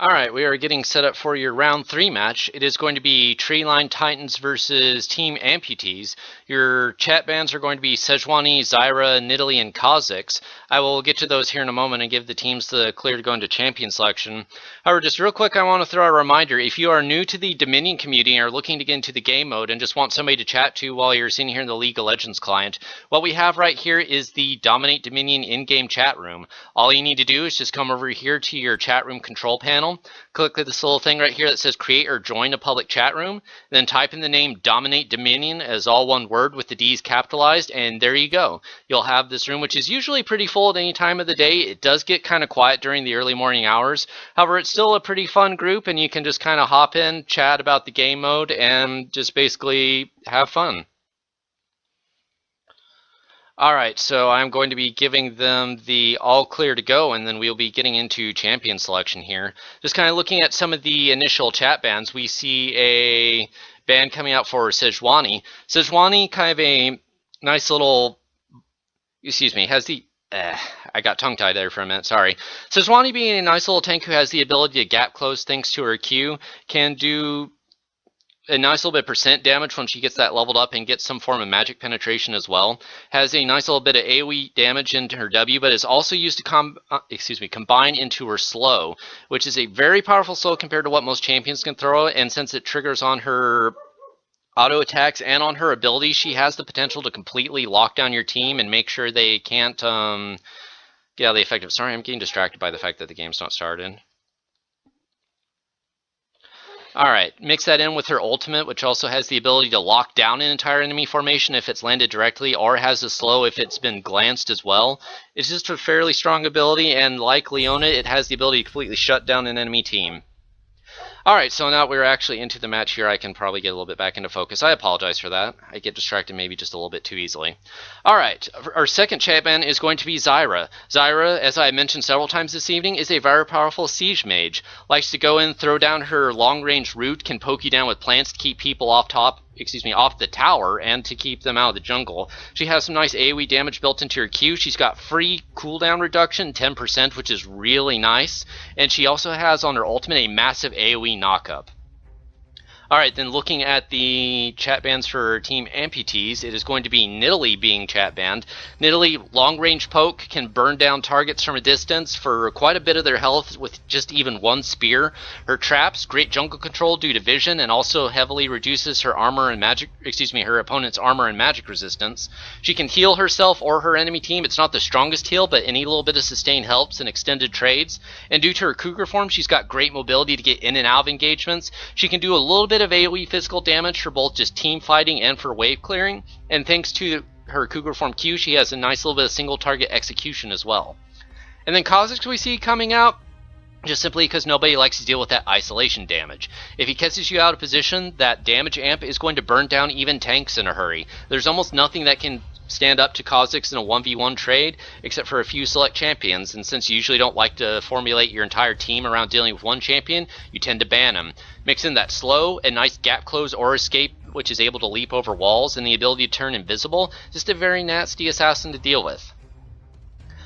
Alright, we are getting set up for your round 3 match. It is going to be Treeline Titans versus Team Amputease. Your chat bans are going to be Sejuani, Zyra, Nidalee, and Kha'Zix. I will get to those here in a moment and give the teams the clear to go into champion selection. However, just real quick, I want to throw a reminder. If you are new to the Dominion community and are looking to get into the game mode and just want somebody to chat to while you're sitting here in the League of Legends client, what we have right here is the DominateDominion in-game chat room. All you need to do is just come over here to your chat room control panel. Click this little thing right here that says create or join a public chat room. Then type in the name DominateDominion as all one word with the D's capitalized, and there you go. You'll have this room, which is usually pretty full at any time of the day. It does get kind of quiet during the early morning hours. However, it's still a pretty fun group, and you can just kind of hop in, chat about the game mode, and just basically have fun. Alright, so I'm going to be giving them the all clear to go, and then we'll be getting into champion selection here. Just kind of looking at some of the initial chat bans, we see a ban coming out for Sejuani. Sejuani, kind of a nice little, has the, I got tongue-tied there for a minute, sorry. Sejuani, being a nice little tank who has the ability to gap close thanks to her Q, can do a nice little bit of percent damage when she gets that leveled up and gets some form of magic penetration as well. Has a nice little bit of AoE damage into her W, but is also used to combine into her slow, which is a very powerful slow compared to what most champions can throw, and since it triggers on her auto attacks and on her ability, she has the potential to completely lock down your team and make sure they can't get out of the effective. Sorry, I'm getting distracted by the fact that the game's not started. Alright, mix that in with her ultimate, which also has the ability to lock down an entire enemy formation if it's landed directly, or has a slow if it's been glanced as well. It's just a fairly strong ability, and like Leona, it has the ability to completely shut down an enemy team. Alright, so now we're actually into the match here. I can probably get a little bit back into focus. I apologize for that. I get distracted maybe just a little bit too easily. Alright, our second chat ban is going to be Zyra. Zyra, as I mentioned several times this evening, is a very powerful siege mage. Likes to go in, throw down her long-range root, can poke you down with plants to keep people off the tower and to keep them out of the jungle. She has some nice AoE damage built into her Q. She's got free cooldown reduction, 10%, which is really nice. And she also has on her ultimate a massive AoE knockup. Alright, then looking at the chat bans for Team Amputease, it is going to be Nidalee being chat banned. Nidalee, long-range poke, can burn down targets from a distance for quite a bit of their health with just even one spear. Her traps, great jungle control due to vision, and also heavily reduces her her opponent's armor and magic resistance. She can heal herself or her enemy team. It's not the strongest heal, but any little bit of sustain helps in extended trades. And due to her cougar form, she's got great mobility to get in and out of engagements. She can do a little bit of AoE physical damage for both just team fighting and for wave clearing, and thanks to her cougar form Q, she has a nice little bit of single target execution as well. And then Kha'Zix we see coming out just simply because nobody likes to deal with that isolation damage. If he catches you out of position, that damage amp is going to burn down even tanks in a hurry. There's almost nothing that can stand up to Kha'Zix in a 1v1 trade, except for a few select champions, and since you usually don't like to formulate your entire team around dealing with one champion, you tend to ban him. Mix in that slow, a nice gap close or escape, which is able to leap over walls, and the ability to turn invisible, just a very nasty assassin to deal with.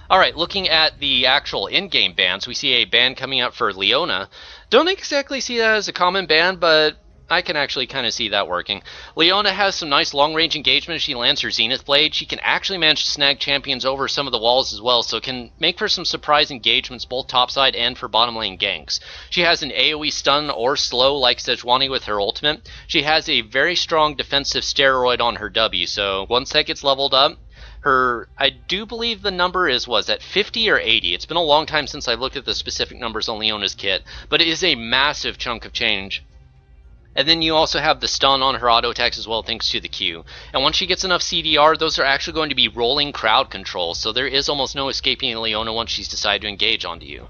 Alright, looking at the actual in-game bans, we see a ban coming out for Leona. Don't exactly see that as a common ban, but I can actually kind of see that working. Leona has some nice long-range engagement. She lands her Zenith Blade. She can actually manage to snag champions over some of the walls as well, so it can make for some surprise engagements both topside and for bottom lane ganks. She has an AoE stun or slow like Sejuani with her ultimate. She has a very strong defensive steroid on her W, so once that gets leveled up, I do believe the number was at 50 or 80. It's been a long time since I've looked at the specific numbers on Leona's kit, but it is a massive chunk of change. And then you also have the stun on her auto attacks as well, thanks to the Q. And once she gets enough CDR, those are actually going to be rolling crowd controls, so there is almost no escaping Leona once she's decided to engage onto you.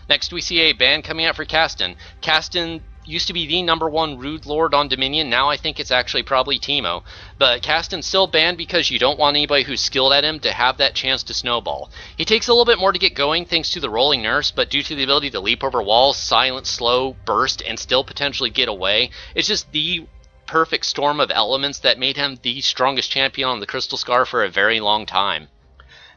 Next, we see a ban coming out for Kassadin. Kassadin used to be the #1 Rude Lord on Dominion. Now I think it's actually probably Teemo. But Kassadin's still banned because you don't want anybody who's skilled at him to have that chance to snowball. He takes a little bit more to get going thanks to the rolling nurse, but due to the ability to leap over walls, silent, slow, burst, and still potentially get away, it's just the perfect storm of elements that made him the strongest champion on the Crystal Scar for a very long time.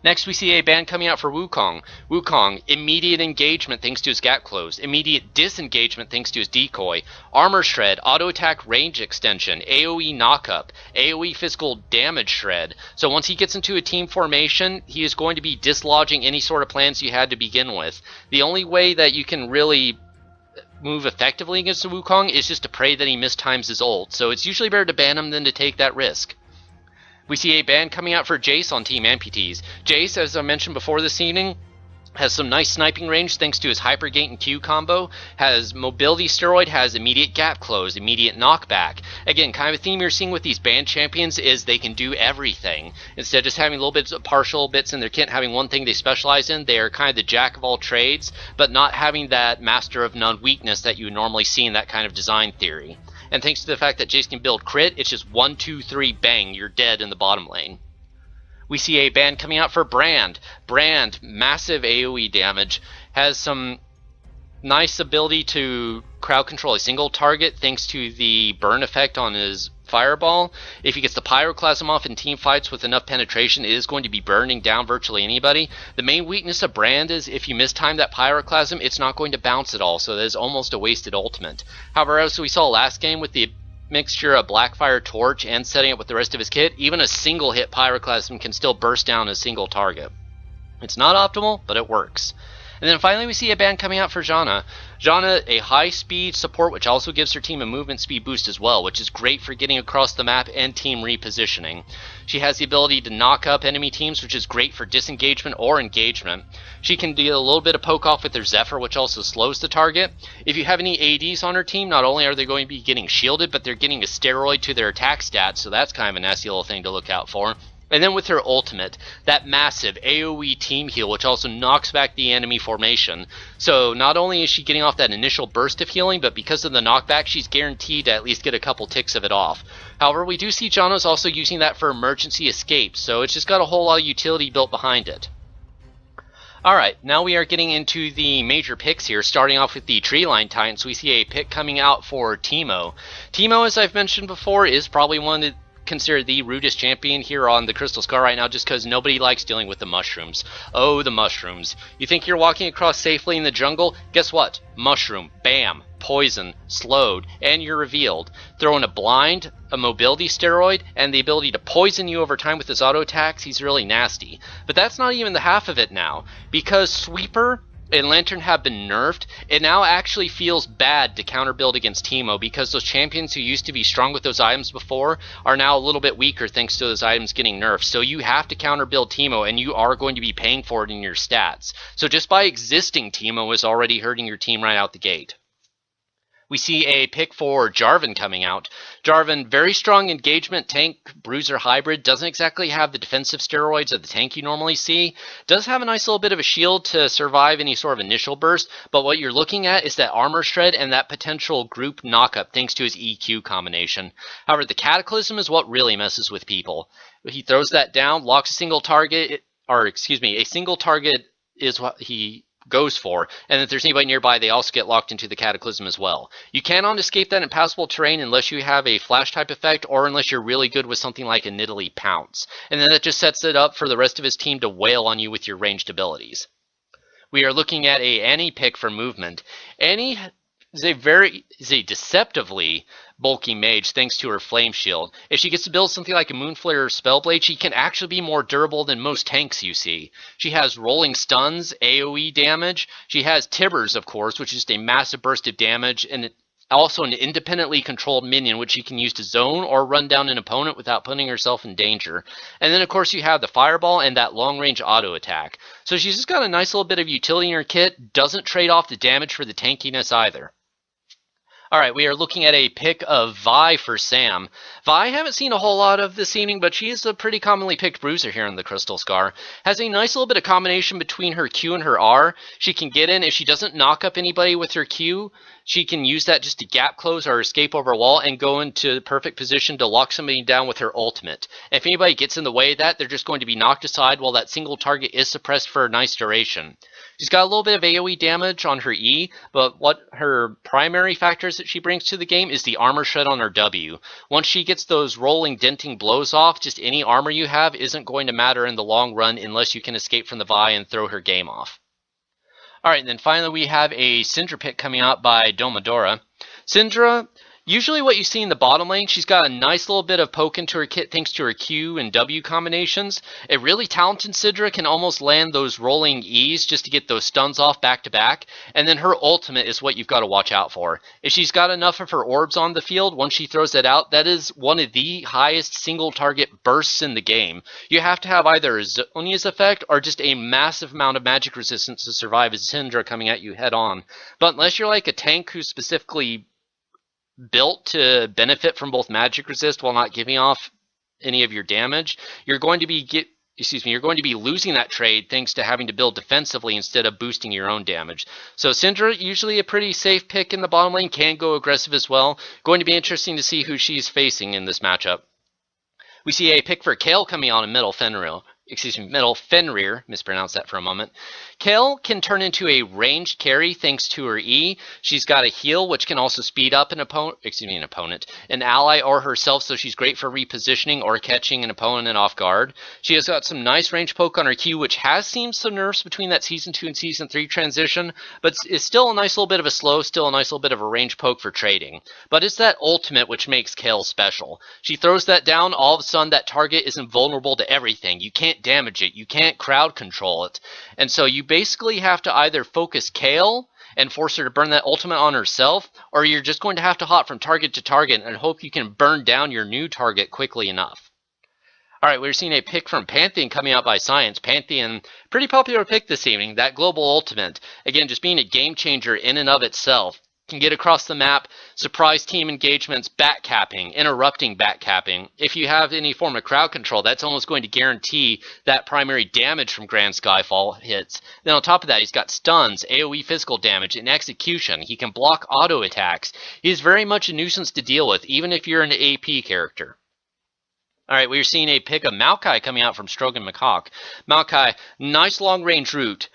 Next, we see a ban coming out for Wukong. Wukong, immediate engagement thanks to his gap close, immediate disengagement thanks to his decoy, armor shred, auto attack range extension, AoE knockup, AoE physical damage shred. So once he gets into a team formation, he is going to be dislodging any sort of plans you had to begin with. The only way that you can really move effectively against the Wukong is just to pray that he mistimes his ult. So it's usually better to ban him than to take that risk. We see a ban coming out for Jayce on Team Amputease. Jayce, as I mentioned before this evening, has some nice sniping range thanks to his Hypergate and Q combo, has mobility steroid, has immediate gap close, immediate knockback. Again, kind of a theme you're seeing with these banned champions is they can do everything. Instead of just having little bits of partial bits in their kit, having one thing they specialize in, they are kind of the jack of all trades, but not having that master of none weakness that you normally see in that kind of design theory. And thanks to the fact that Jayce can build crit, it's just 1, 2, 3, bang, you're dead in the bottom lane. We see a ban coming out for Brand. Brand, massive AoE damage, has some nice ability to crowd control a single target thanks to the burn effect on his fireball. If he gets the pyroclasm off in team fights with enough penetration, it is going to be burning down virtually anybody. The main weakness of Brand is if you mistime that pyroclasm, it's not going to bounce at all, so that is almost a wasted ultimate. However, as we saw last game with the mixture of Blackfire Torch and setting it with the rest of his kit, even a single hit pyroclasm can still burst down a single target. It's not optimal, but it works. And then finally we see a ban coming out for Janna. Janna, a high speed support which also gives her team a movement speed boost as well, which is great for getting across the map and team repositioning. She has the ability to knock up enemy teams, which is great for disengagement or engagement. She can do a little bit of poke off with her Zephyr, which also slows the target. If you have any ADs on her team, not only are they going to be getting shielded, but they're getting a steroid to their attack stats, so that's kind of a nasty little thing to look out for. And then with her ultimate, that massive AoE team heal, which also knocks back the enemy formation. So not only is she getting off that initial burst of healing, but because of the knockback, she's guaranteed to at least get a couple ticks of it off. However, we do see Janna's also using that for emergency escape, so it's just got a whole lot of utility built behind it. Alright, now we are getting into the major picks here, starting off with the Treeline Titans. We see a pick coming out for Teemo. Teemo, as I've mentioned before, is probably one of the considered the rudest champion here on the Crystal Scar right now, just because nobody likes dealing with the mushrooms. Oh, the mushrooms. You think you're walking across safely in the jungle? Guess what? Mushroom. Bam. Poison. Slowed. And you're revealed. Throw in a blind, a mobility steroid, and the ability to poison you over time with his auto attacks. He's really nasty. But that's not even the half of it now, because Sweeper and Lantern have been nerfed. It now actually feels bad to counter build against Teemo, because those champions who used to be strong with those items before are now a little bit weaker thanks to those items getting nerfed. So you have to counter build Teemo, and you are going to be paying for it in your stats. So just by existing, Teemo is already hurting your team right out the gate. We see a pick for Jarvan coming out. Jarvan, very strong engagement tank, bruiser hybrid, doesn't exactly have the defensive steroids of the tank you normally see. Does have a nice little bit of a shield to survive any sort of initial burst, but what you're looking at is that armor shred and that potential group knockup thanks to his EQ combination. However, the Cataclysm is what really messes with people. He throws that down, locks a single target, a single target is what he goes for, and if there's anybody nearby, they also get locked into the Cataclysm as well. You cannot escape that impassable terrain unless you have a flash type effect, or unless you're really good with something like a Nidalee Pounce, and then that just sets it up for the rest of his team to wail on you with your ranged abilities. We are looking at a Annie pick for movement. Annie is a deceptively bulky mage thanks to her flame shield. If she gets to build something like a Moonflare or Spellblade, she can actually be more durable than most tanks you see. She has rolling stuns, AoE damage. She has Tibbers, of course, which is just a massive burst of damage, and also an independently controlled minion, which she can use to zone or run down an opponent without putting herself in danger. And then, of course, you have the Fireball and that long-range auto attack. So she's just got a nice little bit of utility in her kit, doesn't trade off the damage for the tankiness either. Alright, we are looking at a pick of Vi for Sam. Vi, I haven't seen a whole lot of this evening, but she is a pretty commonly picked bruiser here in the Crystal Scar. Has a nice little bit of combination between her Q and her R. She can get in, if she doesn't knock up anybody with her Q, she can use that just to gap close or escape over a wall and go into the perfect position to lock somebody down with her ultimate. If anybody gets in the way of that, they're just going to be knocked aside while that single target is suppressed for a nice duration. She's got a little bit of AoE damage on her E, but what her primary factors that she brings to the game is the armor shred on her W. Once she gets those rolling, denting blows off, just any armor you have isn't going to matter in the long run unless you can escape from the Vi and throw her game off. Alright, and then finally we have a Syndra pick coming out by Domadora. Syndra, usually what you see in the bottom lane, she's got a nice little bit of poke into her kit thanks to her Q and W combinations. A really talented Syndra can almost land those rolling E's just to get those stuns off back to back, and then her ultimate is what you've got to watch out for. If she's got enough of her orbs on the field, once she throws that out, that is one of the highest single target bursts in the game. You have to have either a Zonia's effect or just a massive amount of magic resistance to survive a Syndra coming at you head on. But unless you're like a tank who's specifically built to benefit from both magic resist while not giving off any of your damage, you're going to be losing that trade thanks to having to build defensively instead of boosting your own damage. So Syndra, usually a pretty safe pick in the bottom lane, can go aggressive as well. Going to be interesting to see who she's facing in this matchup. We see a pick for Kayle coming on in middle Fenrir, mispronounced that for a moment. Kayle can turn into a ranged carry thanks to her E. She's got a heal, which can also speed up an ally or herself, so she's great for repositioning or catching an opponent off guard. She has got some nice range poke on her Q, which has seen some nerfs between that Season 2 and Season 3 transition, but is still a nice little bit of a slow, still a nice little bit of a range poke for trading. But it's that ultimate which makes Kayle special. She throws that down, all of a sudden that target is invulnerable to everything. You can't damage it, you can't crowd control it, and so you basically have to either focus Kayle and force her to burn that ultimate on herself, or you're just going to have to hop from target to target and hope you can burn down your new target quickly enough. Alright, we're seeing a pick from Pantheon coming out by Science. Pantheon, pretty popular pick this evening, that global ultimate. Again, just being a game changer in and of itself. Can get across the map, surprise team engagements, backcapping, interrupting backcapping. If you have any form of crowd control, that's almost going to guarantee that primary damage from Grand Skyfall hits. Then on top of that, he's got stuns, AoE physical damage, and execution. He can block auto attacks. He's very much a nuisance to deal with, even if you're an AP character. Alright, we're seeing a pick of Maokai coming out from Strogan McHawk. Maokai, nice long range route.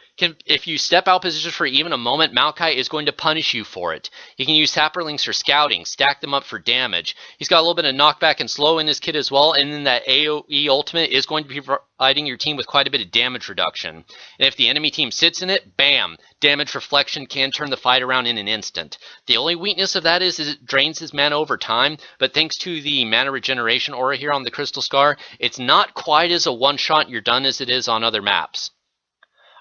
If you step out position for even a moment, Maokai is going to punish you for it. He can use Sapperlings for scouting, stack them up for damage. He's got a little bit of knockback and slow in his kit as well, and then that AoE ultimate is going to be providing your team with quite a bit of damage reduction. And if the enemy team sits in it, bam! Damage reflection can turn the fight around in an instant. The only weakness of that is it drains his mana over time, but thanks to the mana regeneration aura here on the Crystal Scar, it's not quite as a one-shot you're done as it is on other maps.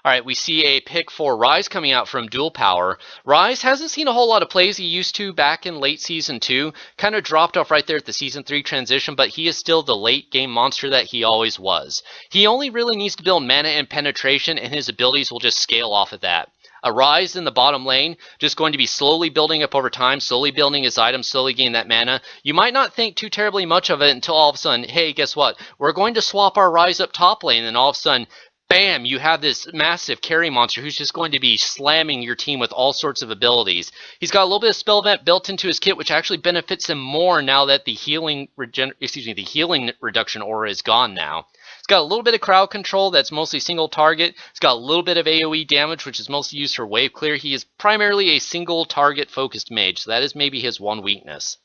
Alright, we see a pick for Ryze coming out from Dual Power. Ryze hasn't seen a whole lot of plays he used to back in late Season 2. Kind of dropped off right there at the Season 3 transition, but he is still the late game monster that he always was. He only really needs to build mana and penetration, and his abilities will just scale off of that. A Ryze in the bottom lane, just going to be slowly building up over time, slowly building his items, slowly gaining that mana. You might not think too terribly much of it until all of a sudden, hey, guess what? We're going to swap our Ryze up top lane, and all of a sudden, bam, you have this massive carry monster who's just going to be slamming your team with all sorts of abilities. He's got a little bit of spell vent built into his kit, which actually benefits him more now that the healing reduction aura is gone now. It's got a little bit of crowd control that's mostly single target. It's got a little bit of AoE damage, which is mostly used for wave clear. He is primarily a single target focused mage, so that is maybe his one weakness.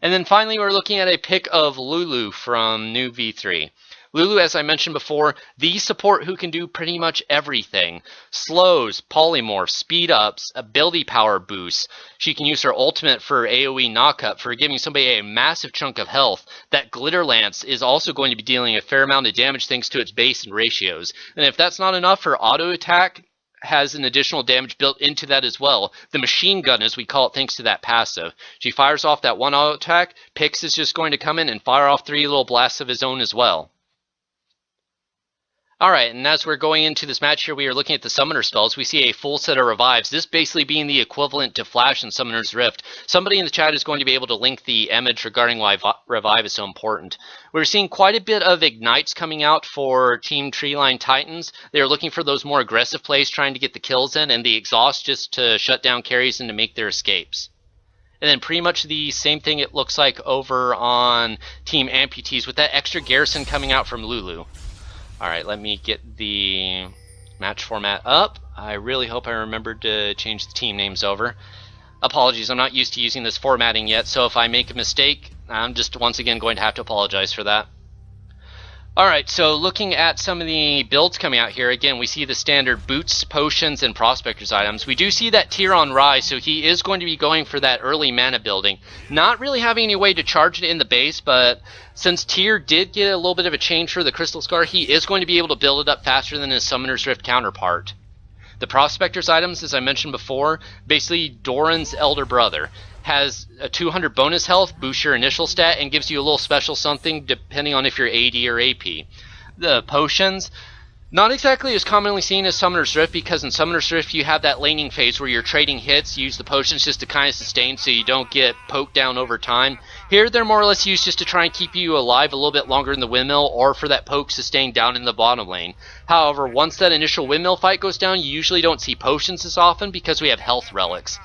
And then finally, we're looking at a pick of Lulu from New V3. Lulu, as I mentioned before, the support who can do pretty much everything. Slows, polymorphs, speed ups, ability power boosts. She can use her ultimate for AoE knockup for giving somebody a massive chunk of health. That Glitter Lance is also going to be dealing a fair amount of damage thanks to its base and ratios. And if that's not enough, her auto attack has an additional damage built into that as well. The machine gun, as we call it, thanks to that passive. She fires off that one auto attack. Pix is just going to come in and fire off 3 little blasts of his own as well. Alright, and as we're going into this match here, we are looking at the Summoner spells. We see a full set of revives, this basically being the equivalent to Flash and Summoner's Rift. Somebody in the chat is going to be able to link the image regarding why revive is so important. We're seeing quite a bit of ignites coming out for Team Treeline Titans. They're looking for those more aggressive plays, trying to get the kills in, and the exhaust just to shut down carries and to make their escapes. And then pretty much the same thing it looks like over on Team Amputease with that extra garrison coming out from Lulu. Alright, let me get the match format up. I really hope I remembered to change the team names over. Apologies, I'm not used to using this formatting yet, so if I make a mistake, I'm just once again going to have to apologize for that. Alright, so looking at some of the builds coming out here, again, we see the standard boots, potions, and prospectors items. We do see that tier on Ryze, so he is going to be going for that early mana building. Not really having any way to charge it in the base, but since tier did get a little bit of a change for the Crystal Scar, he is going to be able to build it up faster than his Summoner's Rift counterpart. The prospectors items, as I mentioned before, basically Doran's elder brother. Has a 200 bonus health, boosts your initial stat, and gives you a little special something depending on if you're AD or AP. The potions, not exactly as commonly seen as Summoner's Rift, because in Summoner's Rift you have that laning phase where you're trading hits, you use the potions just to kind of sustain so you don't get poked down over time. Here they're more or less used just to try and keep you alive a little bit longer in the windmill, or for that poke sustain down in the bottom lane. However, once that initial windmill fight goes down, you usually don't see potions as often because we have health relics.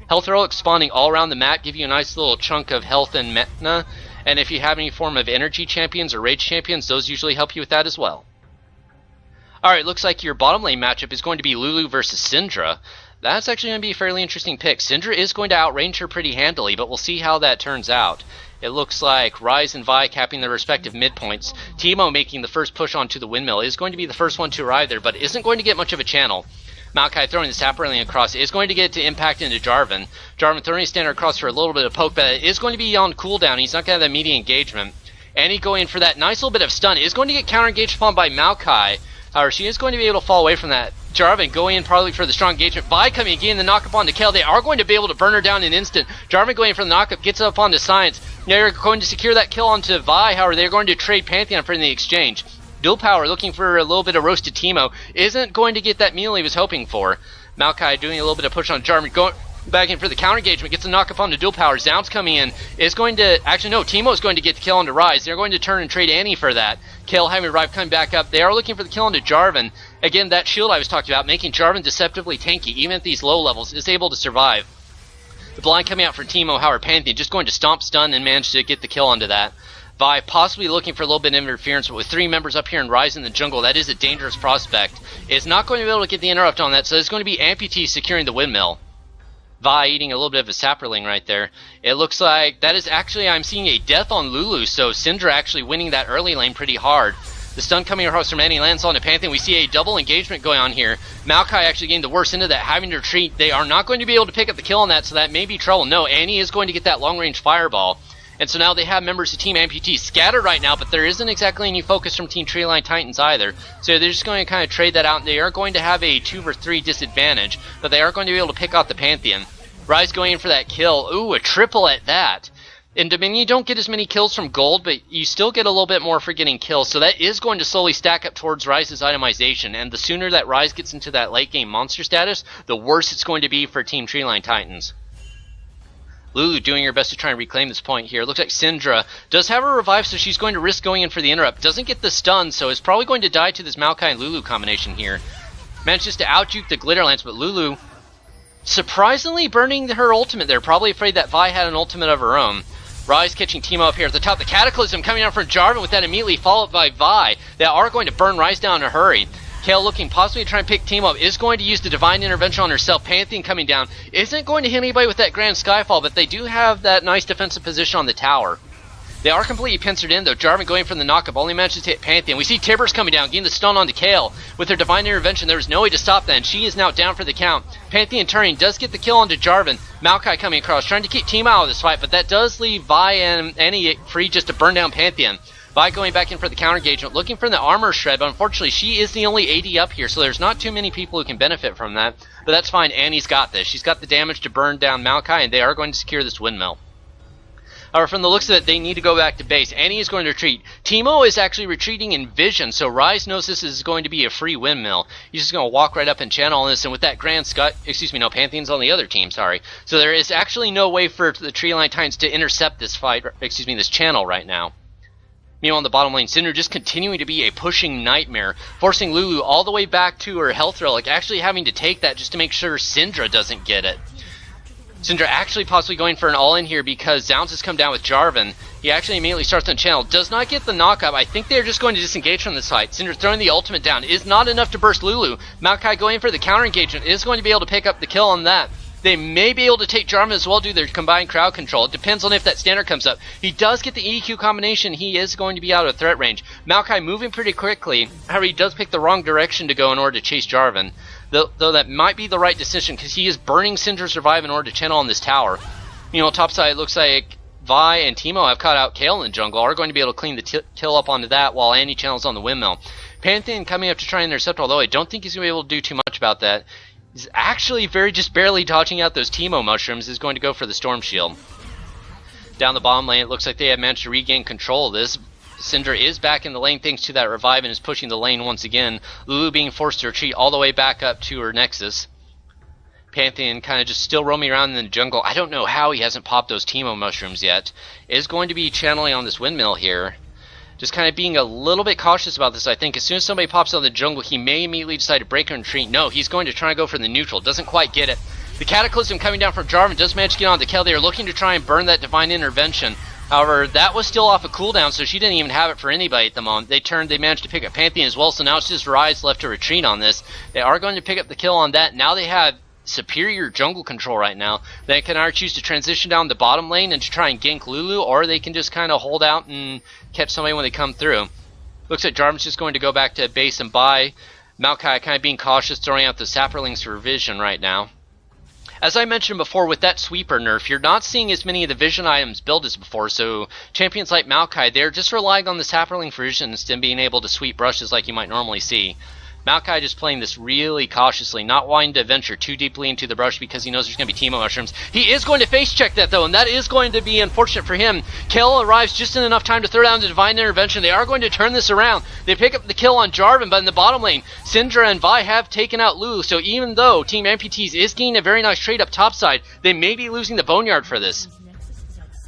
Health relics spawning all around the map give you a nice little chunk of health and mana, and if you have any form of energy champions or rage champions, those usually help you with that as well. Alright, looks like your bottom lane matchup is going to be Lulu versus Syndra. That's actually going to be a fairly interesting pick. Syndra is going to outrange her pretty handily, but we'll see how that turns out. It looks like Ryze and Vi capping their respective midpoints. Teemo making the first push onto the windmill is going to be the first one to arrive there, but isn't going to get much of a channel. Maokai throwing the Sapperling across is going to get to impact into Jarvan. Jarvan throwing a standard across for a little bit of poke, but it is going to be on cooldown. He's not going to have that immediate engagement. Annie going for that nice little bit of stun is going to get counter-engaged upon by Maokai. However, she is going to be able to fall away from that. Jarvan going in probably for the strong engagement. Vi coming again, the knock-up onto Kayle. They are going to be able to burn her down in an instant. Jarvan going for the knock-up, gets up onto Science. They're going to secure that kill onto Vi. However, they're going to trade Pantheon for the exchange. Dual Power looking for a little bit of roasted Teemo. Isn't going to get that meal he was hoping for. Maokai doing a little bit of push on Jarvan, going back in for the counter engagement, gets a knock up on the Dual Power. Zounds coming in, is going to, actually no, Teemo is going to get the kill onto Ryze. They're going to turn and trade Annie for that. Kayle having arrived, coming back up. They are looking for the kill onto Jarvan. Again, that shield I was talking about, making Jarvan deceptively tanky, even at these low levels, is able to survive. The blind coming out for Teemo, however, Pantheon just going to stomp stun and manage to get the kill onto that. Vi possibly looking for a little bit of interference, but with 3 members up here and Ryze in the jungle, that is a dangerous prospect. It's not going to be able to get the interrupt on that, so it's going to be Amputease securing the windmill. Vi eating a little bit of a Sapperling right there. It looks like that is actually, I'm seeing a death on Lulu, so Syndra actually winning that early lane pretty hard. The stun coming across from Annie lands on to Pantheon. We see a double engagement going on here. Maokai actually getting the worst into that, having to retreat. They are not going to be able to pick up the kill on that, so that may be trouble. No, Annie is going to get that long-range fireball. And so now they have members of Team Amputease scattered right now, but there isn't exactly any focus from Team Treeline Titans either. So they're just going to kind of trade that out, and they are going to have a 2-for-3 disadvantage, but they are going to be able to pick out the Pantheon. Ryze going in for that kill. Ooh, a triple at that. In Dominion, you don't get as many kills from gold, but you still get a little bit more for getting kills, so that is going to slowly stack up towards Ryze's itemization, and the sooner that Ryze gets into that late-game monster status, the worse it's going to be for Team Treeline Titans. Lulu doing her best to try and reclaim this point here. Looks like Syndra does have a revive, so she's going to risk going in for the interrupt. Doesn't get the stun, so is probably going to die to this Maokai and Lulu combination here. Manages to out-juke the Glitter Lance, but Lulu surprisingly burning her ultimate there. Probably afraid that Vi had an ultimate of her own. Ryze catching Teemo up here at the top. The Cataclysm coming out from Jarvan with that immediately followed by Vi. They are going to burn Ryze down in a hurry. Kayle looking possibly to try and pick Teemo up, is going to use the Divine Intervention on herself. Pantheon coming down, isn't going to hit anybody with that Grand Skyfall, but they do have that nice defensive position on the tower. They are completely pincered in though. Jarvan going from the knockup, only manages to hit Pantheon. We see Tibbers coming down, getting the stun onto Kayle. With her Divine Intervention, there was no way to stop that, and she is now down for the count. Pantheon turning, does get the kill onto Jarvan. Maokai coming across, trying to keep Teemo out of this fight, but that does leave Vi and Annie free just to burn down Pantheon. Vi going back in for the counter engagement, looking for the armor shred, but unfortunately she is the only AD up here, so there's not too many people who can benefit from that. But that's fine, Annie's got this. She's got the damage to burn down Maokai, and they are going to secure this windmill. However, from the looks of it, they need to go back to base. Annie is going to retreat. Teemo is actually retreating in vision, so Ryze knows this is going to be a free windmill. He's just going to walk right up and channel this, and with that Grand Scott, Pantheon's on the other team, sorry. So there is actually no way for the Treeline Titans to intercept this fight, this channel right now. Meanwhile, on the bottom lane, Syndra just continuing to be a pushing nightmare, forcing Lulu all the way back to her health relic, actually having to take that just to make sure Syndra doesn't get it. Syndra actually possibly going for an all-in here because Zounds has come down with Jarvan, He actually immediately starts on channel. Does not get the knockup. I think they're just going to disengage from this fight. Syndra throwing the ultimate down is not enough to burst Lulu. Maokai going for the counter engagement is going to be able to pick up the kill on that. They may be able to take Jarvan as well due to their combined crowd control. It depends on if that standard comes up. He does get the EQ combination. He is going to be out of threat range. Maokai moving pretty quickly. However, he does pick the wrong direction to go in order to chase Jarvan. Though that might be the right decision because he is burning Syndra's Revive in order to channel on this tower. You know, topside it looks like Vi and Teemo have caught out Kayle in the jungle. Are going to be able to clean the kill up onto that while Annie channels on the windmill. Pantheon coming up to try and intercept, although I don't think he's going to be able to do too much about that. He's actually just barely dodging out those Teemo mushrooms. Is going to go for the Storm Shield. Down the bottom lane, it looks like they have managed to regain control of this. Syndra is back in the lane thanks to that revive and is pushing the lane once again. Lulu being forced to retreat all the way back up to her Nexus. Pantheon kind of just still roaming around in the jungle. I don't know how he hasn't popped those Teemo mushrooms yet. Is going to be channeling on this windmill here. Just kind of being a little bit cautious about this, I think. As soon as somebody pops out of the jungle, he may immediately decide to break and retreat. No, he's going to try and go for the neutral. Doesn't quite get it. The Cataclysm coming down from Jarvan does manage to get on the kill. They are looking to try and burn that Divine Intervention. However, that was still off a cooldown, so she didn't even have it for anybody at the moment. They managed to pick up Pantheon as well, so now it's just Ryze left to retreat on this. They are going to pick up the kill on that. Now they have superior jungle control right now. They can either choose to transition down the bottom lane and to try and gank Lulu, or they can just kind of hold out and catch somebody when they come through. Looks like Jarvan's just going to go back to base and buy. Maokai kind of being cautious, throwing out the Saprolings for vision right now. As I mentioned before, with that sweeper nerf, you're not seeing as many of the vision items build as before, so champions like Maokai, they're just relying on the Saproling for vision instead of being able to sweep brushes like you might normally see. Maokai just playing this really cautiously, not wanting to venture too deeply into the brush because he knows there's going to be Teemo mushrooms. He is going to face check that though, and that is going to be unfortunate for him. Kayle arrives just in enough time to throw down the Divine Intervention. They are going to turn this around. They pick up the kill on Jarvan, but in the bottom lane, Syndra and Vi have taken out Lulu, so even though Team Amputease is gaining a very nice trade up topside, they may be losing the Boneyard for this.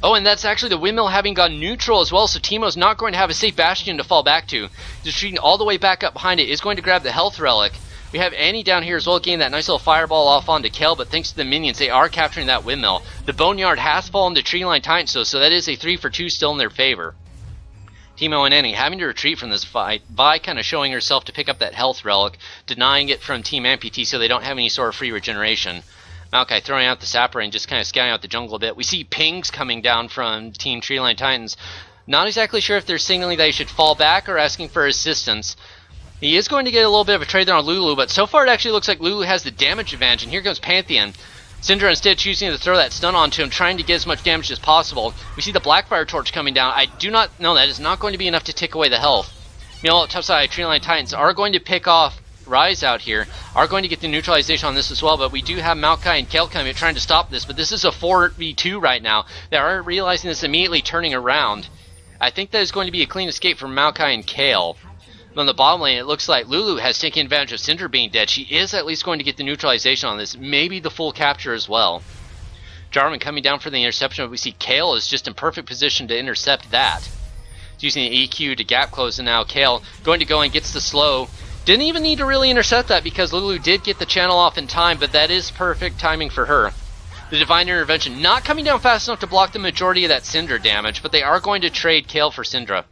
Oh, and that's actually the windmill having gone neutral as well, so Teemo's not going to have a safe bastion to fall back to. Just shooting all the way back up behind it is going to grab the health relic. We have Annie down here as well, getting that nice little fireball off onto Kayle, but thanks to the minions, they are capturing that windmill. The Boneyard has fallen to Treeline Titans, so that is a 3-for-2 still in their favor. Teemo and Annie having to retreat from this fight. Vi kind of showing herself to pick up that health relic, denying it from Team Amputee so they don't have any sort of free regeneration. Maokai throwing out the Sapper and just kind of scouting out the jungle a bit. We see pings coming down from Team Treeline Titans. Not exactly sure if they're signaling that he should fall back or asking for assistance. He is going to get a little bit of a trade there on Lulu, but so far it actually looks like Lulu has the damage advantage, and here comes Pantheon. Syndra instead choosing to throw that stun onto him, trying to get as much damage as possible. We see the Blackfire Torch coming down. I do not know, that is not going to be enough to take away the health. Meanwhile, topside, Treeline Titans are going to pick off Ryze out here, are going to get the neutralization on this as well, but we do have Maokai and Kayle coming trying to stop this, but this is a 4v2 right now. They are realizing this, immediately turning around. I think that is going to be a clean escape from Maokai and Kayle. On the bottom lane, it looks like Lulu has taken advantage of Syndra being dead. She is at least going to get the neutralization on this, maybe the full capture as well. Jarvan coming down for the interception, but we see Kayle is just in perfect position to intercept that. He's using the EQ to gap close, and now Kayle going to go and gets the slow. Didn't even need to really intercept that because Lulu did get the channel off in time, but that is perfect timing for her. The Divine Intervention not coming down fast enough to block the majority of that Syndra damage, but they are going to trade Kayle for Syndra.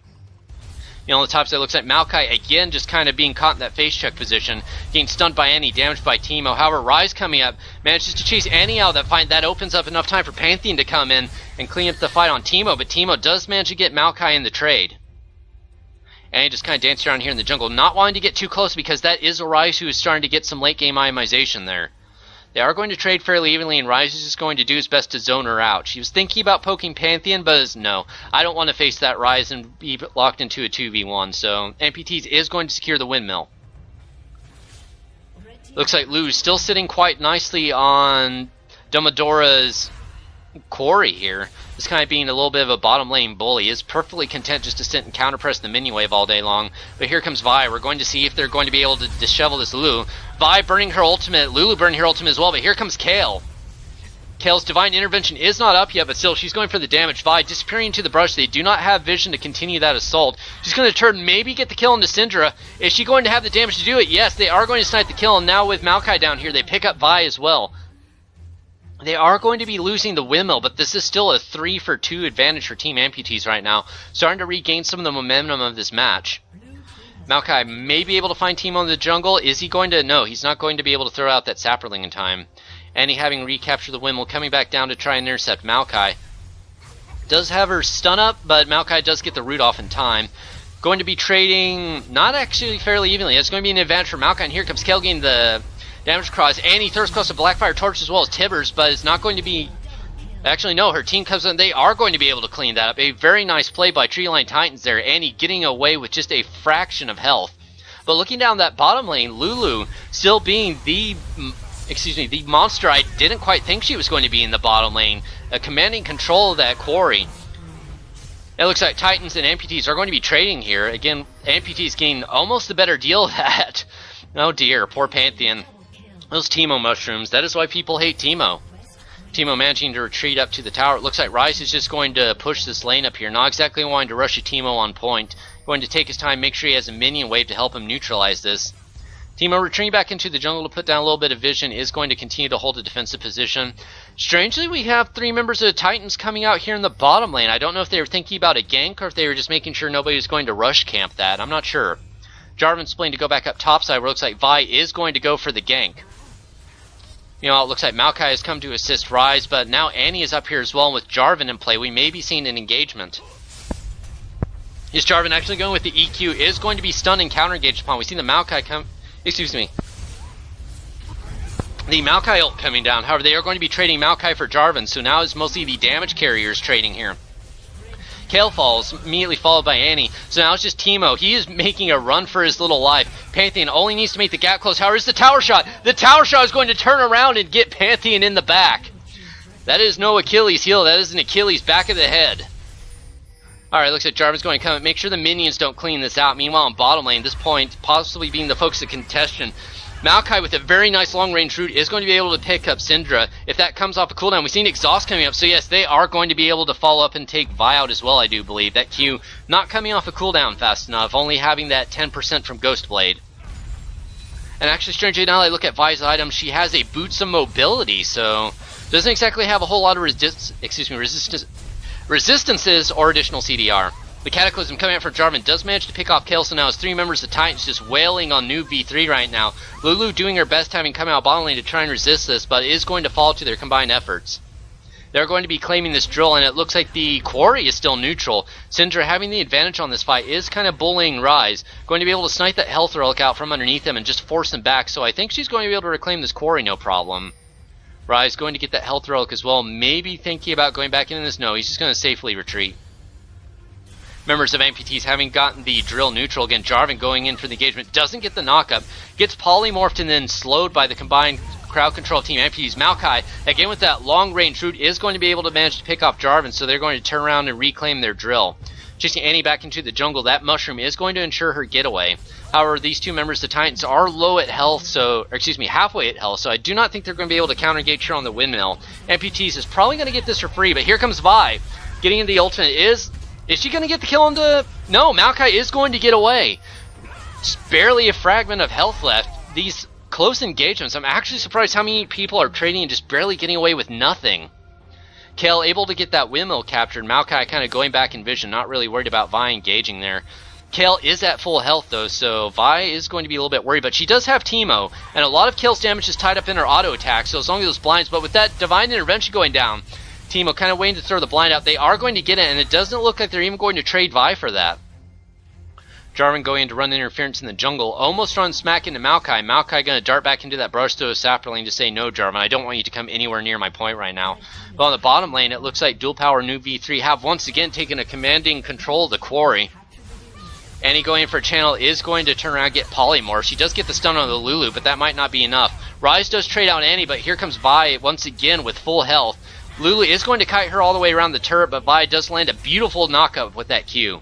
You know, on the top side, it looks like Maokai again just kind of being caught in that face check position, getting stunned by Annie, damaged by Teemo. However, Ryze coming up manages to chase Annie out of that fight. That opens up enough time for Pantheon to come in and clean up the fight on Teemo, but Teemo does manage to get Maokai in the trade. Annie just kind of dancing around here in the jungle, not wanting to get too close because that is a Ryze who is starting to get some late game itemization there. They are going to trade fairly evenly, and Ryze is just going to do his best to zone her out. She was thinking about poking Pantheon, but no, I don't want to face that Ryze and be locked into a 2v1, so Amputease is going to secure the windmill. Looks like Lulu's still sitting quite nicely on Domadora's quarry here. Just kind of being a little bit of a bottom lane bully. He is perfectly content just to sit and counter press the minion wave all day long. But here comes Vi. We're going to see if they're going to be able to dishevel this Lulu. Vi burning her ultimate, Lulu burning her ultimate as well, but here comes Kayle. Kayle's Divine Intervention is not up yet, but still she's going for the damage. Vi disappearing into the brush. They do not have vision to continue that assault. She's going to turn, maybe get the kill into Syndra. Is she going to have the damage to do it? Yes, they are going to snipe the kill, and now with Maokai down here, they pick up Vi as well. They are going to be losing the windmill, but this is still a 3-for-2 advantage for Team Amputease right now. Starting to regain some of the momentum of this match. Maokai may be able to find Teemo in the jungle. Is he going to? No, he's not going to be able to throw out that sapperling in time. Annie having recaptured the windmill, coming back down to try and intercept Maokai. Does have her stun up, but Maokai does get the root off in time. Going to be trading, not actually fairly evenly. It's going to be an advantage for Maokai, and here comes Kayle getting the damage across. Annie throws across a Blackfire Torch as well as Tibbers, but it's not going to be... Actually, no, her team comes in. They are going to be able to clean that up. A very nice play by Treeline Titans there. Annie getting away with just a fraction of health. But looking down that bottom lane, Lulu still being the monster I didn't quite think she was going to be in the bottom lane. Commanding control of that quarry. It looks like Titans and Amputease are going to be trading here. Again, Amputease getting almost the better deal of that. Oh dear, poor Pantheon. Those Teemo mushrooms, that is why people hate Teemo. Teemo managing to retreat up to the tower. It looks like Ryze is just going to push this lane up here. Not exactly wanting to rush a Teemo on point. Going to take his time, make sure he has a minion wave to help him neutralize this. Teemo retreating back into the jungle to put down a little bit of vision, is going to continue to hold a defensive position. Strangely, we have 3 members of the Titans coming out here in the bottom lane. I don't know if they were thinking about a gank or if they were just making sure nobody was going to rush camp that. I'm not sure. Jarvan's playing to go back up topside, where it looks like Vi is going to go for the gank. You know, it looks like Maokai has come to assist Ryze, but now Annie is up here as well, and with Jarvan in play, we may be seeing an engagement. Is Jarvan actually going with the EQ? Is going to be stunned and counter engaged upon. We see the Maokai come... Excuse me. The Maokai ult coming down. However, they are going to be trading Maokai for Jarvan, so now it's mostly the damage carriers trading here. Kayle falls, immediately followed by Annie. So now it's just Teemo. He is making a run for his little life. Pantheon only needs to make the gap close. However, it's the tower shot. The tower shot is going to turn around and get Pantheon in the back. That is no Achilles heel. That is an Achilles back of the head. Alright, looks like Jarvan's going to come and make sure the minions don't clean this out. Meanwhile, in bottom lane, this point possibly being the focus of contention. Maokai with a very nice long-range root is going to be able to pick up Syndra. If that comes off a cooldown, we've seen Exhaust coming up. So yes, they are going to be able to follow up and take Vi out as well, I do believe. That Q not coming off a cooldown fast enough, only having that 10% from Ghost Blade. And actually, strangely, now that I look at Vi's item, she has a Boots of Mobility, so doesn't exactly have a whole lot of resistances or additional CDR. The Cataclysm coming out for Jarvan does manage to pick off Kayle, so now it's 3 members of Titans just wailing on new V3 right now. Lulu doing her best, having come out bottom lane to try and resist this, but is going to fall to their combined efforts. They're going to be claiming this drill, and it looks like the quarry is still neutral. Syndra having the advantage on this fight is kind of bullying Ryze. Going to be able to snipe that health relic out from underneath him and just force him back, so I think she's going to be able to reclaim this quarry no problem. Ryze going to get that health relic as well, maybe thinking about going back into this. No, he's just going to safely retreat. Members of Amputease having gotten the drill neutral. Again, Jarvan going in for the engagement, doesn't get the knockup, gets polymorphed and then slowed by the combined crowd control of Team Amputease. Maokai, again with that long range root, is going to be able to manage to pick off Jarvan, so they're going to turn around and reclaim their drill. Chasing Annie back into the jungle, that mushroom is going to ensure her getaway. However, these 2 members of the Titans are low at health, halfway at health, so I do not think they're going to be able to counter engage here on the windmill. Amputease is probably going to get this for free, but here comes Vi. Getting in the ultimate is she going to get the kill on the... No, Maokai is going to get away. Just barely a fragment of health left. These close engagements, I'm actually surprised how many people are trading and just barely getting away with nothing. Kayle able to get that windmill captured. Maokai kind of going back in vision, not really worried about Vi engaging there. Kayle is at full health though, so Vi is going to be a little bit worried, but she does have Teemo, and a lot of Kayle's damage is tied up in her auto attack, so as long as those blinds, but with that Divine Intervention going down, Teemo kind of waiting to throw the blind out. They are going to get it, and it doesn't look like they're even going to trade Vi for that. Jarvan going in to run interference in the jungle, almost runs smack into Maokai. Maokai going to dart back into that brush to a sapperling to say, no Jarvan, I don't want you to come anywhere near my point right now. But on the bottom lane, it looks like dual power new V3 have once again taken a commanding control of the quarry. Annie going in for a channel is going to turn around and get polymorph. She does get the stun on the Lulu, but that might not be enough. Ryze does trade out Annie, but here comes Vi once again with full health. Lulu is going to kite her all the way around the turret, but Vi does land a beautiful knockup with that Q.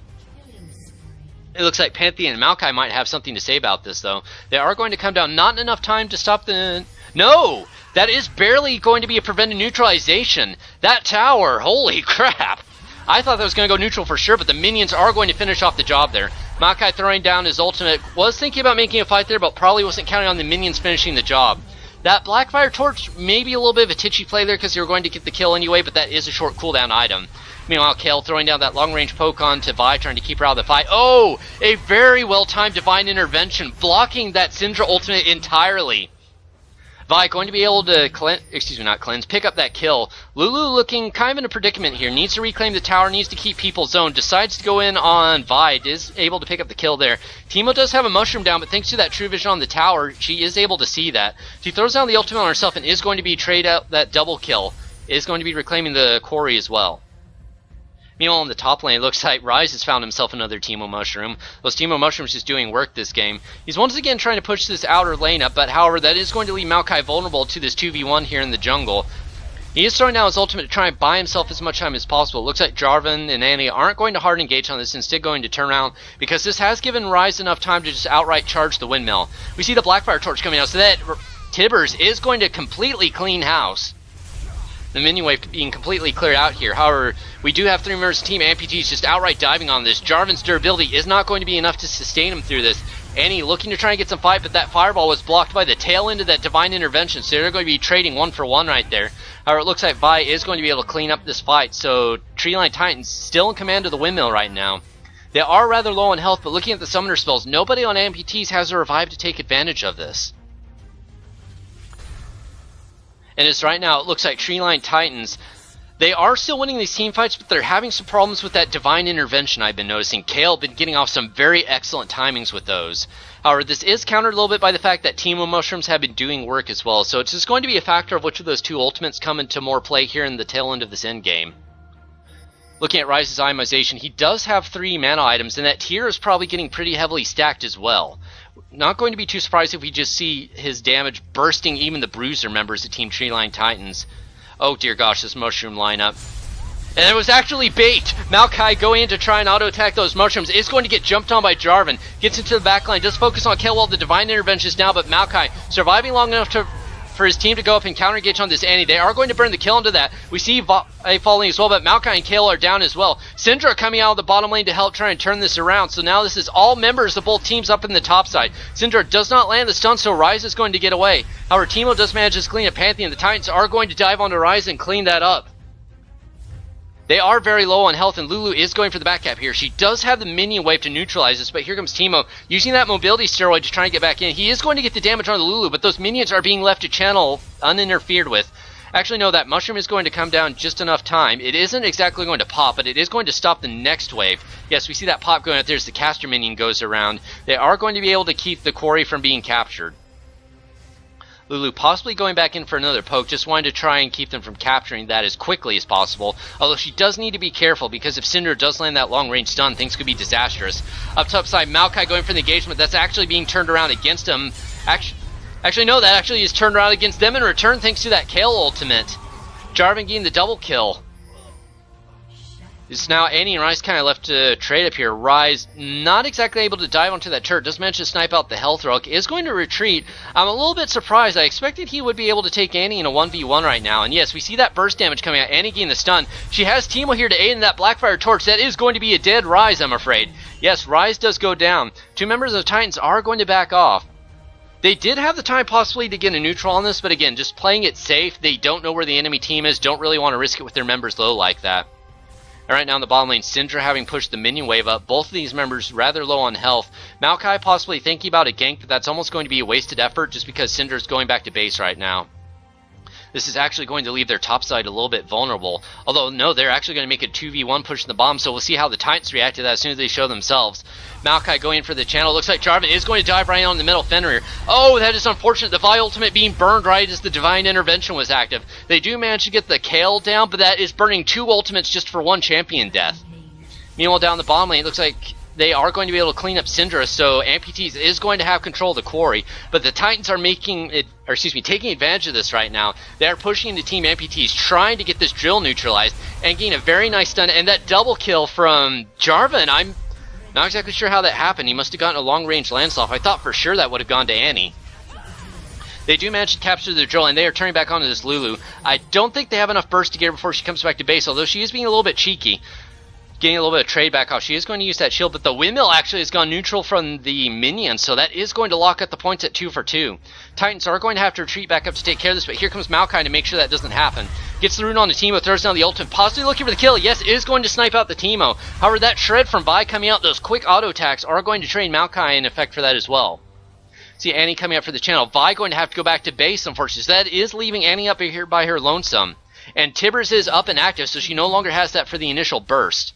It looks like Pantheon and Maokai might have something to say about this, though. They are going to come down. Not enough time to stop the... No! That is barely going to be a prevented neutralization. That tower, holy crap! I thought that was going to go neutral for sure, but the minions are going to finish off the job there. Maokai throwing down his ultimate. Was thinking about making a fight there, but probably wasn't counting on the minions finishing the job. That Blackfire Torch may be a little bit of a titchy play there because you're going to get the kill anyway, but that is a short cooldown item. Meanwhile, Kayle throwing down that long-range poke on to Vi, trying to keep her out of the fight. Oh, a very well-timed Divine Intervention, blocking that Syndra ultimate entirely. Vi going to be able to pick up that kill. Lulu looking kind of in a predicament here. Needs to reclaim the tower, needs to keep people zoned. Decides to go in on Vi. Is able to pick up the kill there. Teemo does have a mushroom down, but thanks to that true vision on the tower, she is able to see that. She throws down the ultimate on herself and is going to be trade out that double kill. Is going to be reclaiming the quarry as well. Meanwhile, in the top lane, it looks like Ryze has found himself another Teemo Mushroom. Those Teemo Mushrooms just doing work this game. He's once again trying to push this outer lane up, but however, that is going to leave Maokai vulnerable to this 2v1 here in the jungle. He is throwing down his ultimate to try and buy himself as much time as possible. It looks like Jarvan and Annie aren't going to hard engage on this, instead going to turn around, because this has given Ryze enough time to just outright charge the windmill. We see the Blackfire Torch coming out, so that Tibbers is going to completely clean house. The minion wave being completely cleared out here. However, we do have 3 members of the team. Amputease just outright diving on this. Jarvan's durability is not going to be enough to sustain him through this. Annie looking to try and get some fight, but that fireball was blocked by the tail end of that Divine Intervention, so they're going to be trading 1 for 1 right there. However, it looks like Vi is going to be able to clean up this fight, so Treeline Titans still in command of the windmill right now. They are rather low on health, but looking at the summoner spells, nobody on Amputease has a revive to take advantage of this. And it's right now, it looks like Treeline Titans, they are still winning these team fights, but they're having some problems with that Divine Intervention I've been noticing. Kayle been getting off some very excellent timings with those. However, this is countered a little bit by the fact that Teemo Mushrooms have been doing work as well, so it's just going to be a factor of which of those 2 ultimates come into more play here in the tail end of this endgame. Looking at Ryze's itemization, he does have 3 mana items, and that tier is probably getting pretty heavily stacked as well. Not going to be too surprised if we just see his damage bursting even the Bruiser members of Team Treeline Titans. Oh dear gosh, this mushroom lineup. And it was actually bait! Maokai going in to try and auto-attack those mushrooms is going to get jumped on by Jarvan. Gets into the backline, does focus on Kayle while the Divine Intervention is down, but Maokai surviving long enough for his team to go up and counter-engage on this Annie. They are going to burn the kill into that. We see Vi falling as well, but Maokai and Kayle are down as well. Syndra coming out of the bottom lane to help try and turn this around. So now this is all members of both teams up in the top side. Syndra does not land the stun, so Ryze is going to get away. However, Teemo does manage to clean up Pantheon. The Titans are going to dive onto Ryze and clean that up. They are very low on health, and Lulu is going for the back cap here. She does have the minion wave to neutralize this, but here comes Teemo using that mobility steroid to try and get back in. He is going to get the damage on the Lulu, but those minions are being left to channel uninterfered with. Actually, no, that mushroom is going to come down just enough time. It isn't exactly going to pop, but it is going to stop the next wave. Yes, we see that pop going out there as the caster minion goes around. They are going to be able to keep the quarry from being captured. Lulu possibly going back in for another poke, just wanting to try and keep them from capturing that as quickly as possible. Although she does need to be careful, because if Syndra does land that long-range stun, things could be disastrous. Up top side, Maokai going for the engagement. That's actually being turned around against him. Actually, no, that actually is turned around against them in return thanks to that Kayle ultimate. Jarvan getting the double kill. It's now Annie and Ryze kind of left to trade up here. Ryze not exactly able to dive onto that turret. Does manage to snipe out the health rock. Is going to retreat. I'm a little bit surprised. I expected he would be able to take Annie in a 1v1 right now. And yes, we see that burst damage coming out. Annie getting the stun. She has Teemo here to aid in that Blackfire Torch. That is going to be a dead Ryze, I'm afraid. Yes, Ryze does go down. 2 members of the Titans are going to back off. They did have the time possibly to get a neutral on this, but again, just playing it safe. They don't know where the enemy team is. Don't really want to risk it with their members low like that. Alright, now in the bottom lane, Syndra having pushed the minion wave up. Both of these members rather low on health. Maokai possibly thinking about a gank, but that's almost going to be a wasted effort just because Syndra's going back to base right now. This is actually going to leave their top side a little bit vulnerable. Although, no, they're actually going to make a 2v1 push in the bomb, so we'll see how the Titans react to that as soon as they show themselves. Maokai going in for the channel. Looks like Jarvan is going to dive right on the middle fender here. Oh, that is unfortunate. The Vi ultimate being burned right as the Divine Intervention was active. They do manage to get the Kayle down, but that is burning 2 ultimates just for 1 champion death. Meanwhile, down the bottom lane, it looks like they are going to be able to clean up Syndra, so Amputease is going to have control of the quarry, but the Titans are taking advantage of this right now. They are pushing into Team Amputease, trying to get this drill neutralized, and gain a very nice stun, and that double kill from Jarvan, I'm not exactly sure how that happened. He must have gotten a long-range landslide. I thought for sure that would have gone to Annie. They do manage to capture the drill, and they are turning back onto this Lulu. I don't think they have enough burst to get her before she comes back to base, although she is being a little bit cheeky. getting a little bit of trade back off. She is going to use that shield, but the windmill actually has gone neutral from the minion, so that is going to lock up the points at 2 for 2. Titans are going to have to retreat back up to take care of this, but here comes Maokai to make sure that doesn't happen. Gets the rune on the Teemo, throws down the ultimate, possibly looking for the kill. Yes, is going to snipe out the Teemo. However, that shred from Vi coming out, those quick auto attacks are going to train Maokai in effect for that as well. See Annie coming up for the channel. Vi going to have to go back to base, unfortunately. So that is leaving Annie up here by her lonesome. And Tibbers is up and active, so she no longer has that for the initial burst.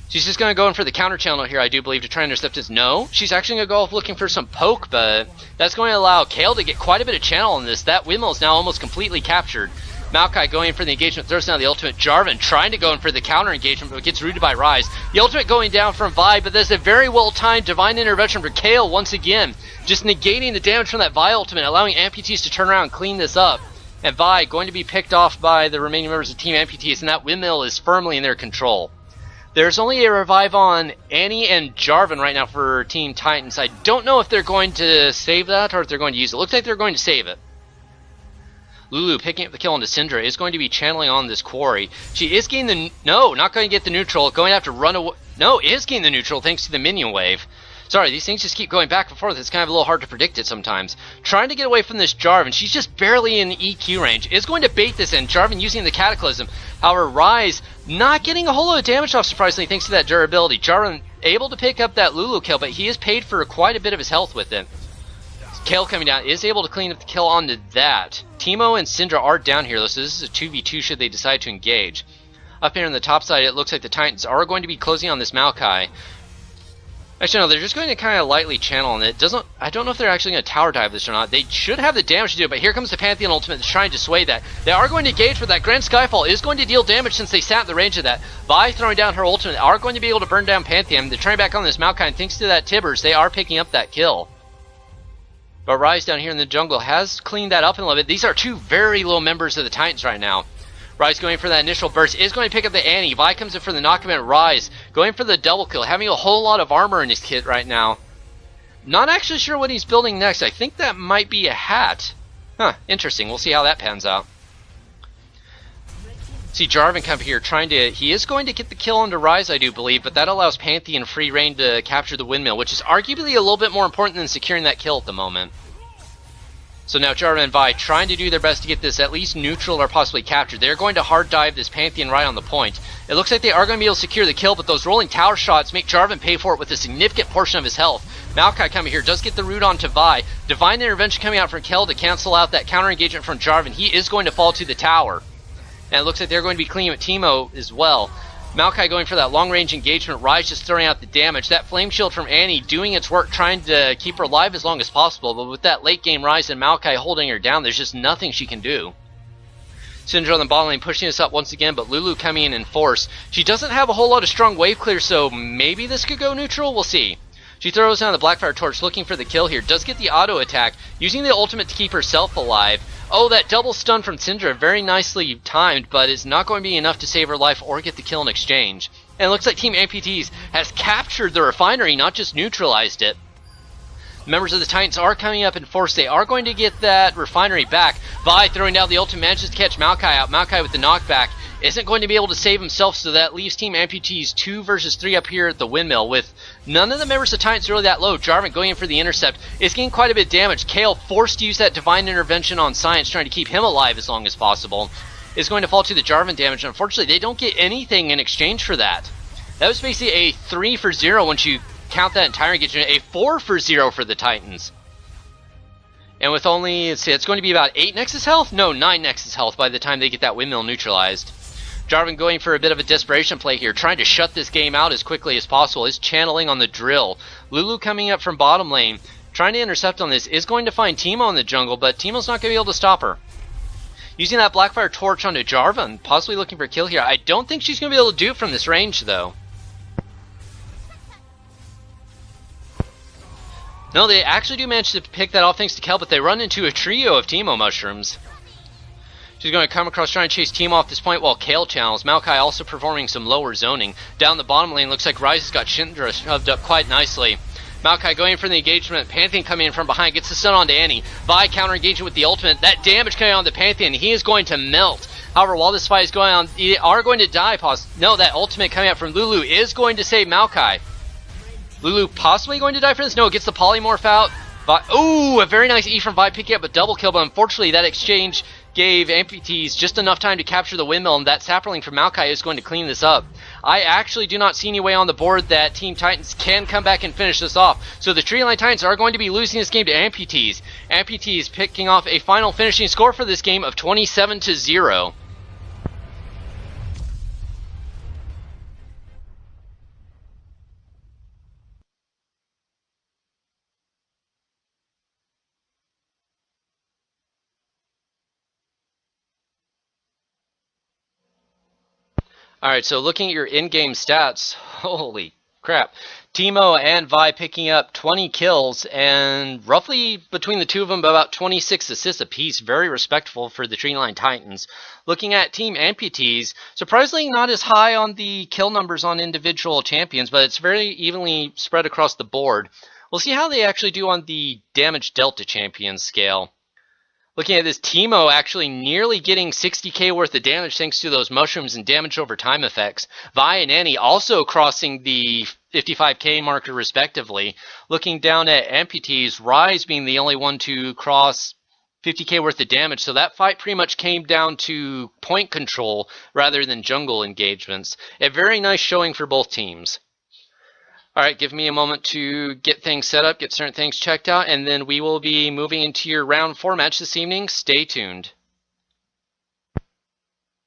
She's just going to go in for the counter channel here, I do believe, to try and intercept this. No, she's actually going to go off looking for some poke, but that's going to allow Kayle to get quite a bit of channel on this. That windmill is now almost completely captured. Maokai going in for the engagement, throws down the ultimate. Jarvan trying to go in for the counter engagement, but gets rooted by Ryze. The ultimate going down from Vi, but there's a very well-timed divine intervention for Kayle once again. Just negating the damage from that Vi ultimate, allowing Amputease to turn around and clean this up. And Vi going to be picked off by the remaining members of Team Amputease, and that windmill is firmly in their control. There's only a revive on Annie and Jarvan right now for Team Titans. I don't know if they're going to save that or if they're going to use it. Looks like they're going to save it. Lulu picking up the kill onto Syndra is going to be channeling on this quarry. She is getting the... No, not going to get the neutral. Going to have to run away... No, is getting the neutral thanks to the minion wave. Sorry, these things just keep going back and forth. It's kind of a little hard to predict it sometimes. Trying to get away from this Jarvan. She's just barely in EQ range. Is going to bait this in. Jarvan using the Cataclysm. However, Ryze not getting a whole lot of damage off, surprisingly, thanks to that durability. Jarvan able to pick up that Lulu kill, but he is paid for quite a bit of his health with it. Kayle coming down is able to clean up the kill onto that. Teemo and Syndra are down here, though, so this is a 2v2 should they decide to engage. Up here on the top side, it looks like the Titans are going to be closing on this Maokai. Actually, no, they're just going to kind of lightly channel on it. I don't know if they're actually going to tower dive this or not. They should have the damage to do it, but here comes the Pantheon ultimate that's trying to sway that. They are going to engage for that. Grand Skyfall is going to deal damage since they sat in the range of that. Vi throwing down her ultimate are going to be able to burn down Pantheon. They're trying back on this Maokai, and thanks to that Tibbers, they are picking up that kill. But Ryze down here in the jungle has cleaned that up a little bit. These are two very low members of the Titans right now. Ryze going for that initial burst, is going to pick up the Annie. Vi comes in for the knockdown. Ryze going for the double kill, having a whole lot of armor in his kit right now. Not actually sure what he's building next. I think that might be a hat. Huh, interesting. We'll see how that pans out. See Jarvan come here trying to... He is going to get the kill onto Ryze, I do believe, but that allows Pantheon free reign to capture the windmill, which is arguably a little bit more important than securing that kill at the moment. So now Jarvan and Vi trying to do their best to get this at least neutral or possibly captured. They're going to hard dive this Pantheon right on the point. It looks like they are going to be able to secure the kill, but those rolling tower shots make Jarvan pay for it with a significant portion of his health. Maokai coming here does get the root onto Vi. Divine intervention coming out from Kayle to cancel out that counter engagement from Jarvan. He is going to fall to the tower. And it looks like they're going to be cleaning with Teemo as well. Maokai going for that long-range engagement. Ryze just throwing out the damage. That flame shield from Annie doing its work, trying to keep her alive as long as possible. But with that late-game Ryze and Maokai holding her down, there's just nothing she can do. Syndra on the bottom lane pushing us up once again, but Lulu coming in force. She doesn't have a whole lot of strong wave clear, so maybe this could go neutral? We'll see. She throws down the Blackfire Torch looking for the kill here. Does get the auto attack, using the ultimate to keep herself alive. Oh, that double stun from Syndra, very nicely timed, but it's not going to be enough to save her life or get the kill in exchange. And it looks like Team Amputease has captured the refinery, not just neutralized it. Members of the Titans are coming up in force. They are going to get that refinery back. Vi throwing down the ultimate, manages to catch Maokai out. Maokai with the knockback isn't going to be able to save himself, so that leaves Team Amputease 2 versus 3 up here at the windmill, with none of the members of Titans really that low. Jarvan going in for the intercept is getting quite a bit of damage. Kayle forced to use that divine intervention on Science, trying to keep him alive as long as possible. Is going to fall to the Jarvan damage. Unfortunately, they don't get anything in exchange for that. That was basically a 3 for 0 once you count that entire engagement. A 4 for 0 for the Titans. And with only, let's see, it's going to be about 8 Nexus health? No, 9 Nexus health by the time they get that windmill neutralized. Jarvan going for a bit of a desperation play here, trying to shut this game out as quickly as possible. Is channeling on the drill. Lulu coming up from bottom lane, trying to intercept on this. Is going to find Teemo in the jungle, but Teemo's not going to be able to stop her. Using that Blackfire Torch onto Jarvan, possibly looking for a kill here. I don't think she's going to be able to do it from this range, though. No, they actually do manage to pick that off thanks to Kayle, but they run into a trio of Teemo mushrooms. She's going to come across trying to chase Teemo off this point while Kayle channels. Maokai also performing some lower zoning. Down the bottom lane, looks like Ryze has got Syndra shoved up quite nicely. Maokai going for the engagement. Pantheon coming in from behind, gets the stun onto Annie. Vi counter engagement with the ultimate. That damage coming on the Pantheon. He is going to melt. However, while this fight is going on, they are going to die. No, that ultimate coming out from Lulu is going to save Maokai. Lulu possibly going to die for this? No, it gets the polymorph out. Ooh, a very nice E from Vi picking up a double kill, but unfortunately that exchange gave Amputease just enough time to capture the windmill, and that sapperling from Maokai is going to clean this up. I actually do not see any way on the board that Team Titans can come back and finish this off. So the Treeline Titans are going to be losing this game to Amputease. Amputease picking off a final finishing score for this game of 27-0. Alright, so looking at your in-game stats, holy crap. Teemo and Vi picking up 20 kills and roughly between the two of them about 26 assists apiece. Very respectful for the Treeline Titans. Looking at Team Amputease, surprisingly not as high on the kill numbers on individual champions, but it's very evenly spread across the board. We'll see how they actually do on the damage dealt to champions scale. Looking at this, Teemo actually nearly getting 60k worth of damage thanks to those mushrooms and damage over time effects. Vi and Annie also crossing the 55k marker respectively. Looking down at Amputease, Ryze being the only one to cross 50k worth of damage, so that fight pretty much came down to point control rather than jungle engagements. A very nice showing for both teams. Alright, give me a moment to get things set up, get certain things checked out, and then we will be moving into your round 4 match this evening. Stay tuned.